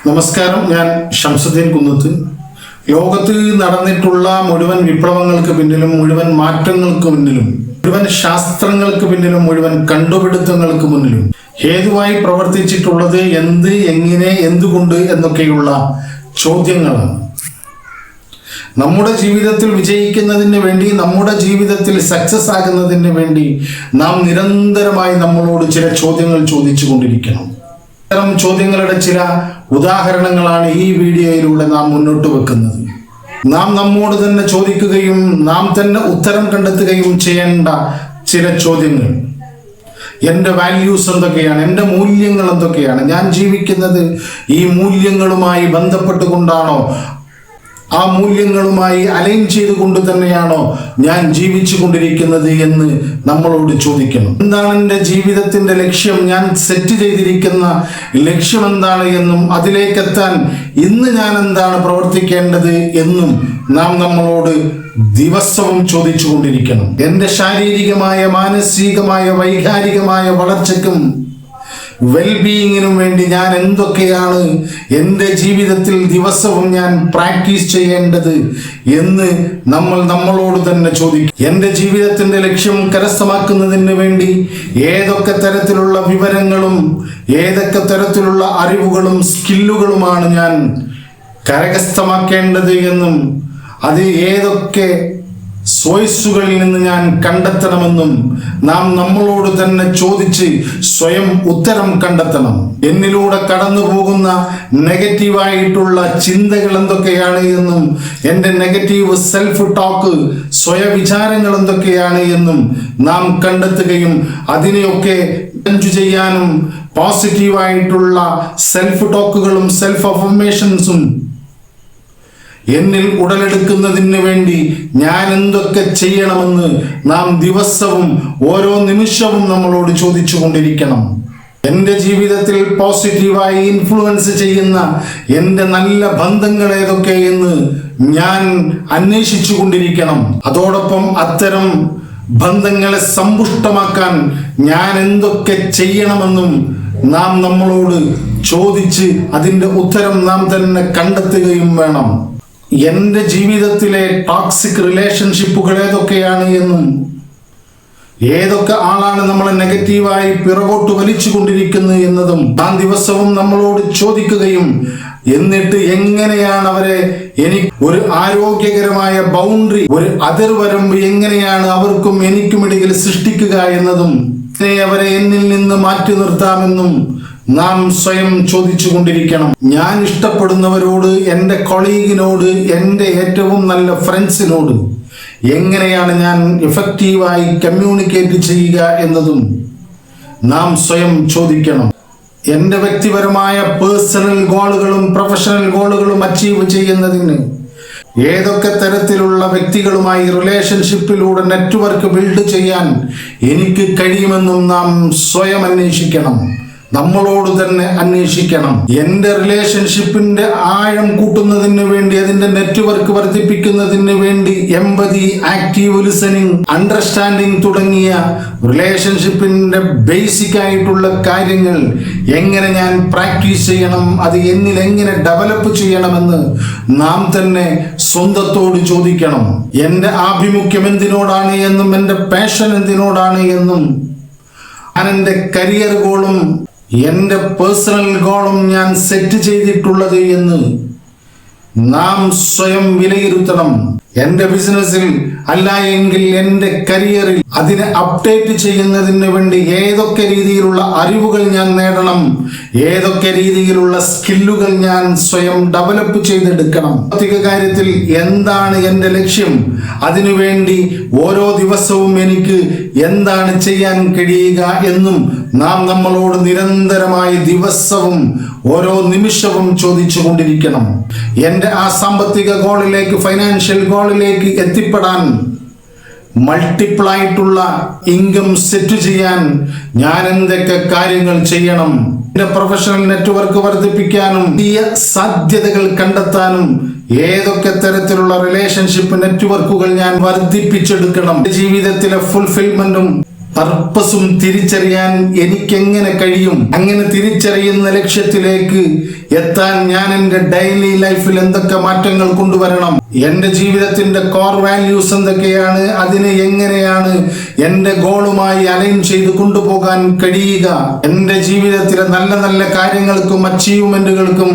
നമസ്കാരം, ഞാൻ ഷംസുദ്ദീൻ കുന്നത്ത്. ലോകത്ത് നടന്നിട്ടുള്ള മുഴുവൻ വിപ്ലവങ്ങൾക്ക് പിന്നിലും, മുഴുവൻ മാറ്റങ്ങൾക്ക് പിന്നിലും, മുഴുവൻ ശാസ്ത്രങ്ങൾക്ക് പിന്നിലും, മുഴുവൻ കണ്ടുപിടുത്തങ്ങൾക്ക് മുന്നിലും ഹേതുവായി പ്രവർത്തിച്ചിട്ടുള്ളത് എന്ത്, എങ്ങനെ, എന്തുകൊണ്ട് എന്നൊക്കെയുള്ള ചോദ്യങ്ങളാണ്. നമ്മുടെ ജീവിതത്തിൽ വിജയിക്കുന്നതിന് വേണ്ടി, നമ്മുടെ ജീവിതത്തിൽ സക്സസ് ആകുന്നതിന് വേണ്ടി നാം നിരന്തരമായി നമ്മളോട് ചില ചോദ്യങ്ങൾ ചോദിച്ചു കൊണ്ടിരിക്കണം. ഇത്തരം ചോദ്യങ്ങളുടെ ചില ഉദാഹരണങ്ങളാണ് ഈ വീഡിയോയിലൂടെ നാം മുന്നോട്ട് വെക്കുന്നത്. നാം നമ്മോട് തന്നെ ചോദിക്കുകയും നാം തന്നെ ഉത്തരം കണ്ടെത്തുകയും ചെയ്യേണ്ട ചില ചോദ്യങ്ങൾ. എൻ്റെ വാല്യൂസ് എന്തൊക്കെയാണ്? എൻ്റെ മൂല്യങ്ങൾ എന്തൊക്കെയാണ്? ഞാൻ ജീവിക്കുന്നത് ഈ മൂല്യങ്ങളുമായി ബന്ധപ്പെട്ടുകൊണ്ടാണോ? ആ മൂല്യങ്ങളുമായി അലൈൻ ചെയ്തുകൊണ്ട് തന്നെയാണോ ഞാൻ ജീവിച്ചു കൊണ്ടിരിക്കുന്നത് എന്ന് നമ്മളോട് ചോദിക്കണം. എന്താണ് എൻ്റെ ജീവിതത്തിൻ്റെ ലക്ഷ്യം? ഞാൻ സെറ്റ് ചെയ്തിരിക്കുന്ന ലക്ഷ്യം എന്താണ് എന്നും അതിലേക്കെത്താൻ ഇന്ന് ഞാൻ എന്താണ് പ്രവർത്തിക്കേണ്ടത് എന്നും നാം നമ്മളോട് ദിവസവും ചോദിച്ചു കൊണ്ടിരിക്കണം. എൻ്റെ ശാരീരികമായ, മാനസികമായ, വൈകാരികമായ വളർച്ചയ്ക്കും വെൽബീയിങ്ങിനും വേണ്ടി ഞാൻ എന്തൊക്കെയാണ് എൻ്റെ ജീവിതത്തിൽ ദിവസവും ഞാൻ പ്രാക്ടീസ് ചെയ്യേണ്ടത് എന്ന് നമ്മളോട് തന്നെ ചോദിക്കും. എൻ്റെ ജീവിതത്തിൻ്റെ ലക്ഷ്യം കരസ്ഥമാക്കുന്നതിന് വേണ്ടി ഏതൊക്കെ തരത്തിലുള്ള വിവരങ്ങളും, ഏതൊക്കെ തരത്തിലുള്ള അറിവുകളും സ്കില്ലുകളുമാണ് ഞാൻ കരസ്ഥമാക്കേണ്ടത് എന്നും അത് ഏതൊക്കെ സോഴ്സുകളിൽ നിന്ന് ഞാൻ കണ്ടെത്തണമെന്നും നാം നമ്മളോട് തന്നെ ചോദിച്ച് സ്വയം ഉത്തരം കണ്ടെത്തണം. എന്നിലൂടെ കടന്നു പോകുന്ന നെഗറ്റീവായിട്ടുള്ള ചിന്തകൾ എന്തൊക്കെയാണ് എന്നും, എൻ്റെ നെഗറ്റീവ് സെൽഫ് ടോക്ക്, സ്വയവിചാരങ്ങൾ എന്തൊക്കെയാണ് എന്നും നാം കണ്ടെത്തുകയും അതിനെയൊക്കെ ചെയ്യാനും പോസിറ്റീവായിട്ടുള്ള സെൽഫ് ടോക്കുകളും സെൽഫ് അഫർമേഷൻസും എന്നിൽ ഉടലെടുക്കുന്നതിന് വേണ്ടി ഞാൻ എന്തൊക്കെ ചെയ്യണമെന്ന് നാം ദിവസവും ഓരോ നിമിഷവും നമ്മളോട് ചോദിച്ചു കൊണ്ടിരിക്കണം. എൻ്റെ ജീവിതത്തിൽ പോസിറ്റീവായി ഇൻഫ്ലുവൻസ് ചെയ്യുന്ന എൻ്റെ നല്ല ബന്ധങ്ങൾ ഏതൊക്കെ എന്ന് ഞാൻ അന്വേഷിച്ചു കൊണ്ടിരിക്കണം. അതോടൊപ്പം അത്തരം ബന്ധങ്ങളെ സമ്പുഷ്ടമാക്കാൻ ഞാൻ എന്തൊക്കെ ചെയ്യണമെന്നും നാം നമ്മളോട് ചോദിച്ച് അതിൻ്റെ ഉത്തരം നാം തന്നെ കണ്ടെത്തുകയും വേണം. എൻ്റെ ജീവിതത്തിലെ ടോക്സിക് റിലേഷൻഷിപ്പുകൾ ഏതൊക്കെയാണ് എന്നും, ഏതൊക്കെ ആളാണ് നമ്മളെ നെഗറ്റീവായി പിറകോട്ട് വലിച്ചു കൊണ്ടിരിക്കുന്നത് എന്നതും നാം ദിവസവും നമ്മളോട് ചോദിക്കുകയും എന്നിട്ട് എങ്ങനെയാണ് അവരെ എനിക്ക് ഒരു ആരോഗ്യകരമായ ബൗണ്ടറി, ഒരു അതിർവരമ്പ് എങ്ങനെയാണ് അവർക്കും എനിക്കുമിടയിൽ സൃഷ്ടിക്കുക എന്നതും അവരെ എന്നിൽ നിന്ന് മാറ്റി നിർത്താമെന്നും നാം സ്വയം ചോദിച്ചു കൊണ്ടിരിക്കണം. ഞാൻ ഇഷ്ടപ്പെടുന്നവരോട്, എൻ്റെ കൊളീഗിനോട്, എൻ്റെ ഏറ്റവും നല്ല ഫ്രണ്ട്സിനോട് എങ്ങനെയാണ് ഞാൻ എഫക്റ്റീവായി കമ്മ്യൂണിക്കേറ്റ് ചെയ്യുക എന്നതും നാം സ്വയം ചോദിക്കണം. എൻ്റെ വ്യക്തിപരമായ പേഴ്സണൽ ഗോളുകളും പ്രൊഫഷണൽ ഗോളുകളും അച്ചീവ് ചെയ്യുന്നതിന് ഏതൊക്കെ തരത്തിലുള്ള വ്യക്തികളുമായി റിലേഷൻഷിപ്പിലൂടെ നെറ്റ്വർക്ക് ബിൽഡ് ചെയ്യാൻ എനിക്ക് കഴിയുമെന്നും നാം സ്വയം അന്വേഷിക്കണം. നമ്മളോട് തന്നെ അന്വേഷിക്കണം. എൻ്റെ റിലേഷൻഷിപ്പിന്റെ ആഴം കൂട്ടുന്നതിന് വേണ്ടി, അതിന്റെ നെറ്റ്വർക്ക് വർദ്ധിപ്പിക്കുന്നതിന് വേണ്ടി എംപതി, ആക്റ്റീവ് ലിസണിങ്, അണ്ടർസ്റ്റാൻഡിങ് തുടങ്ങിയ റിലേഷൻഷിപ്പിന്റെ ബേസിക് ആയിട്ടുള്ള കാര്യങ്ങൾ എങ്ങനെ ഞാൻ പ്രാക്ടീസ് ചെയ്യണം, അത് എന്നിൽ എങ്ങനെ ഡെവലപ്പ് ചെയ്യണമെന്ന് നാം തന്നെ സ്വന്തത്തോട് ചോദിക്കണം. എൻ്റെ ആഭിമുഖ്യം എന്തിനോടാണ് എന്നും, എൻ്റെ പാഷൻ എന്തിനോടാണ് എന്നും, ഞാൻ എൻ്റെ കരിയർ ഗോളും എൻ്റെ പേഴ്സണൽ ഗോളും ഞാൻ സെറ്റ് ചെയ്തിട്ടുള്ളത് എന്ന് നാം സ്വയം വിലയിരുത്തണം. എൻ്റെ ബിസിനസ്സിൽ അല്ല എങ്കിൽ എൻ്റെ കരിയറിൽ അതിനെ അപ്ഡേറ്റ് ചെയ്യുന്നതിന് വേണ്ടി ഏതൊക്കെ രീതിയിലുള്ള അറിവുകൾ ഞാൻ നേടണം, ഏതൊക്കെ രീതിയിലുള്ള സ്കില്ലുകൾ ഞാൻ സ്വയം ഡെവലപ്പ് ചെയ്തെടുക്കണം. ഭൗതിക കാര്യത്തിൽ എന്താണ് എൻ്റെ ലക്ഷ്യം, അതിനുവേണ്ടി ഓരോ ദിവസവും എനിക്ക് എന്താണ് ചെയ്യാൻ കഴിയുക എന്നും നാം നമ്മളോട് നിരന്തരമായി ദിവസവും ഓരോ നിമിഷവും ചോദിച്ചു കൊണ്ടിരിക്കണം. എൻ്റെ ആ സാമ്പത്തിക ഗോളിലേക്ക്, ഫൈനാൻഷ്യൽ ഗോളിലേക്ക് എത്തിപ്പെടാൻ, മൾട്ടിപ്പിൾ ആയിട്ടുള്ള ഇൻകം സെറ്റ് ചെയ്യാൻ ഞാൻ എന്തൊക്കെ കാര്യങ്ങൾ ചെയ്യണം, എൻ്റെ പ്രൊഫഷണൽ നെറ്റ്വർക്ക് വർദ്ധിപ്പിക്കാനും പുതിയ സാധ്യതകൾ കണ്ടെത്താനും ഏതൊക്കെ തരത്തിലുള്ള റിലേഷൻഷിപ്പ് നെറ്റ്വർക്കുകൾ ഞാൻ വർദ്ധിപ്പിച്ചെടുക്കണം, ജീവിതത്തിലെ ഫുൾഫിൽമെന്റും പർപ്പസും തിരിച്ചറിയാൻ എനിക്കെങ്ങനെ കഴിയും? അങ്ങനെ തിരിച്ചറിയുന്ന ലക്ഷ്യത്തിലേക്ക് എത്താൻ ഞാൻ എൻ്റെ ഡെയിലി ലൈഫിൽ എന്തൊക്കെ മാറ്റങ്ങൾ കൊണ്ടുവരണം? എൻ്റെ ജീവിതത്തിന്റെ കോർ വാല്യൂസ് എന്തൊക്കെയാണ്? അതിനെ എങ്ങനെയാണ് എൻ്റെ ഗോളുമായി അലൈൻ ചെയ്ത് കൊണ്ടുപോകാൻ കഴിയുക? എൻ്റെ ജീവിതത്തിലെ നല്ല നല്ല കാര്യങ്ങൾക്കും അച്ചീവ്മെന്റുകൾക്കും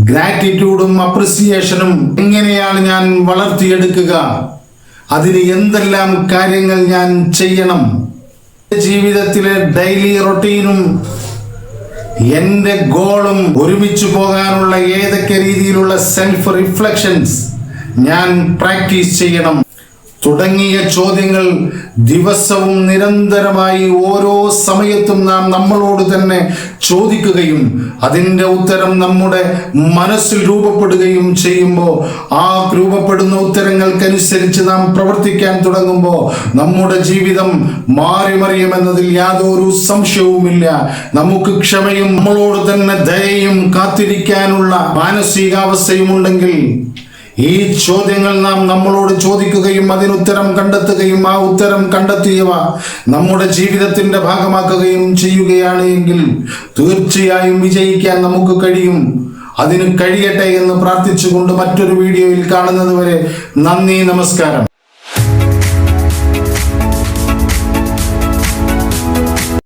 ഗ്രാറ്റിറ്റ്യൂഡും അപ്രിസിയേഷനും എങ്ങനെയാണ് ഞാൻ വളർത്തിയെടുക്കുക? അതിന് എന്തെല്ലാം കാര്യങ്ങൾ ഞാൻ ചെയ്യണം? ജീവിതത്തിലെ ഡെയിലി റൊട്ടീനും എൻ്റെ ഗോളും ഒരുമിച്ച് പോകാനുള്ള ഏതൊക്കെ രീതിയിലുള്ള സെൽഫ് റിഫ്ലക്ഷൻസ് ഞാൻ പ്രാക്ടീസ് ചെയ്യണം തുടങ്ങിയ ചോദ്യങ്ങൾ ദിവസവും നിരന്തരമായി ഓരോ സമയത്തും നാം നമ്മളോട് തന്നെ ചോദിക്കുകയും അതിൻ്റെ ഉത്തരം നമ്മുടെ മനസ്സിൽ രൂപപ്പെടുകയും ചെയ്യുമ്പോൾ ആ രൂപപ്പെടുന്ന ഉത്തരങ്ങൾക്കനുസരിച്ച് നാം പ്രവർത്തിക്കാൻ തുടങ്ങുമ്പോൾ നമ്മുടെ ജീവിതം മാറിമറിയുമെന്നതിൽ യാതൊരു സംശയവുമില്ല. നമുക്ക് ക്ഷമയും നമ്മളോട് തന്നെ ദയയും കാത്തിരിക്കാനുള്ള മാനസികാവസ്ഥയും ഉണ്ടെങ്കിൽ ഈ ചോദ്യങ്ങൾ നാം നമ്മളോട് ചോദിക്കുകയും അതിനുത്തരം കണ്ടെത്തുകയും ആ ഉത്തരം കണ്ടെത്തിയവ നമ്മുടെ ജീവിതത്തിന്റെ ഭാഗമാക്കുകയും ചെയ്യുകയാണ് എങ്കിൽ തീർച്ചയായും വിജയിക്കാൻ നമുക്ക് കഴിയും. അതിന് കഴിയട്ടെ എന്ന് പ്രാർത്ഥിച്ചുകൊണ്ട് മറ്റൊരു വീഡിയോയിൽ കാണുന്നത് വരെ നന്ദി, നമസ്കാരം.